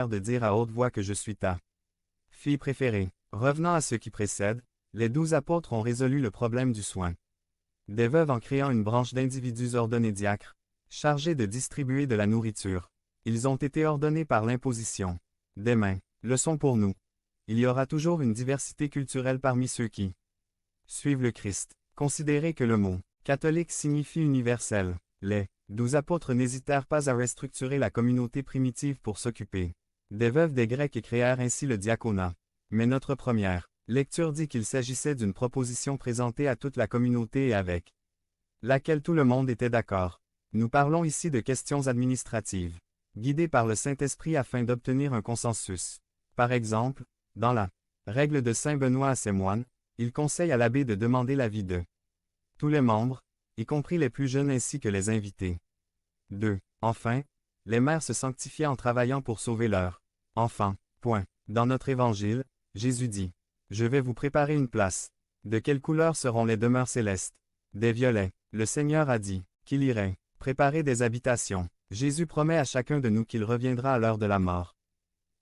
de dire à haute voix que je suis ta fille préférée. Revenant à ce qui précède, les 12 apôtres ont résolu le problème du soin des veuves en créant une branche d'individus ordonnés diacres, chargés de distribuer de la nourriture. Ils ont été ordonnés par l'imposition des mains. Leçon pour nous. Il y aura toujours une diversité culturelle parmi ceux qui suivent le Christ. Considérez que le mot catholique signifie universel. Les 12 apôtres n'hésitèrent pas à restructurer la communauté primitive pour s'occuper des veuves des Grecs et créèrent ainsi le diaconat. Mais notre première lecture dit qu'il s'agissait d'une proposition présentée à toute la communauté et avec laquelle tout le monde était d'accord. Nous parlons ici de questions administratives, guidées par le Saint-Esprit afin d'obtenir un consensus. Par exemple, dans la règle de Saint Benoît à ses moines, il conseille à l'abbé de demander l'avis de tous les membres, y compris les plus jeunes ainsi que les invités. 2. Enfin, les mères se sanctifiaient en travaillant pour sauver leurs enfants. Point. Dans notre évangile, Jésus dit: Je vais vous préparer une place. De quelle couleur seront les demeures célestes? Des violets. Le Seigneur a dit qu'il irait préparer des habitations. Jésus promet à chacun de nous qu'il reviendra à l'heure de la mort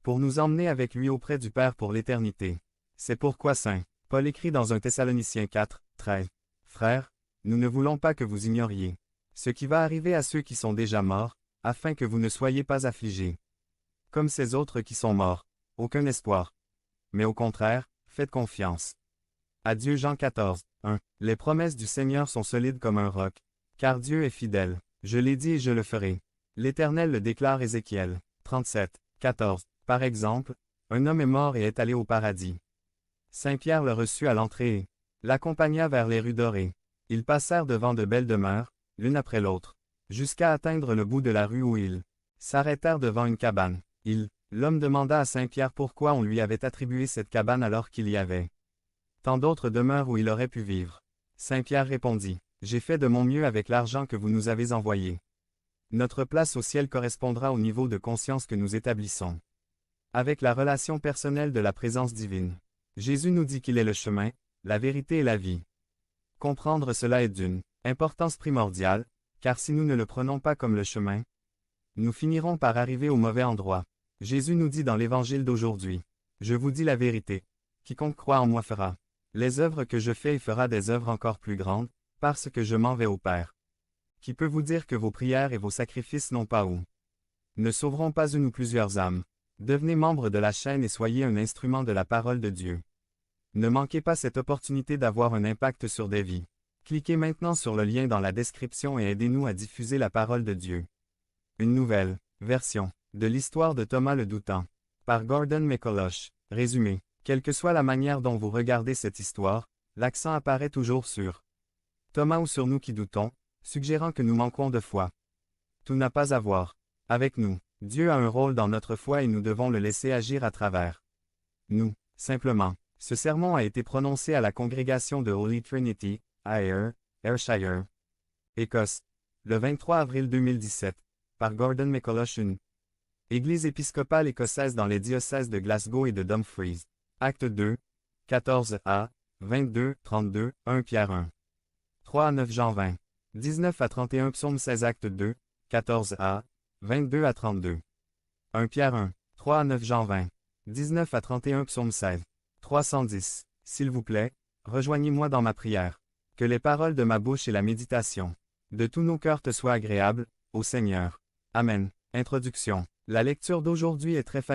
pour nous emmener avec lui auprès du Père pour l'éternité. C'est pourquoi Saint Paul écrit dans 1 Thessaloniciens 4, 13. Frères, nous ne voulons pas que vous ignoriez ce qui va arriver à ceux qui sont déjà morts, afin que vous ne soyez pas affligés comme ces autres qui sont morts. Aucun espoir. Mais au contraire, faites confiance. Adieu Jean 14, 1. Les promesses du Seigneur sont solides comme un roc, car Dieu est fidèle. Je l'ai dit et je le ferai. L'Éternel le déclare Ézéchiel 37, 14. Par exemple, un homme est mort et est allé au paradis. Saint Pierre le reçut à l'entrée et l'accompagna vers les rues dorées. Ils passèrent devant de belles demeures, l'une après l'autre, jusqu'à atteindre le bout de la rue où ils s'arrêtèrent devant une cabane. L'homme demanda à Saint Pierre pourquoi on lui avait attribué cette cabane alors qu'il y avait tant d'autres demeures où il aurait pu vivre. Saint Pierre répondit: J'ai fait de mon mieux avec l'argent que vous nous avez envoyé. Notre place au ciel correspondra au niveau de conscience que nous établissons avec la relation personnelle de la présence divine. Jésus nous dit qu'il est le chemin, la vérité et la vie. Comprendre cela est d'une importance primordiale, car si nous ne le prenons pas comme le chemin, nous finirons par arriver au mauvais endroit. Jésus nous dit dans l'évangile d'aujourd'hui: Je vous dis la vérité. Quiconque croit en moi fera les œuvres que je fais et fera des œuvres encore plus grandes, parce que je m'en vais au Père. Qui peut vous dire que vos prières et vos sacrifices n'ont pas ou ne sauveront pas une ou plusieurs âmes? Devenez membre de la chaîne et soyez un instrument de la parole de Dieu. Ne manquez pas cette opportunité d'avoir un impact sur des vies. Cliquez maintenant sur le lien dans la description et aidez-nous à diffuser la parole de Dieu. Une nouvelle version de l'histoire de Thomas le Doutant, par Gordon MacCulloch. Résumé. Quelle que soit la manière dont vous regardez cette histoire, l'accent apparaît toujours sur Thomas ou sur nous qui doutons, suggérant que nous manquons de foi. Tout n'a pas à voir avec nous. Dieu a un rôle dans notre foi et nous devons le laisser agir à travers nous. Simplement, ce sermon a été prononcé à la congrégation de Holy Trinity, à Ayr, Ayrshire, Écosse, le 23 avril 2017, par Gordon MacCulloch, une Église épiscopale écossaise dans les diocèses de Glasgow et de Dumfries. Acte 2, 14a, 22, 32, 1 Pierre 1. 3 à 9 Jean 20. 19 à 31 Psaume 16 Acte 2, 14a, 22 à 32. 1 Pierre 1. 3 à 9 Jean 20. 19 à 31 Psaume 16. 310. S'il vous plaît, rejoignez-moi dans ma prière. Que les paroles de ma bouche et la méditation de tous nos cœurs te soient agréables, ô Seigneur. Amen. Introduction. La lecture d'aujourd'hui est très familière.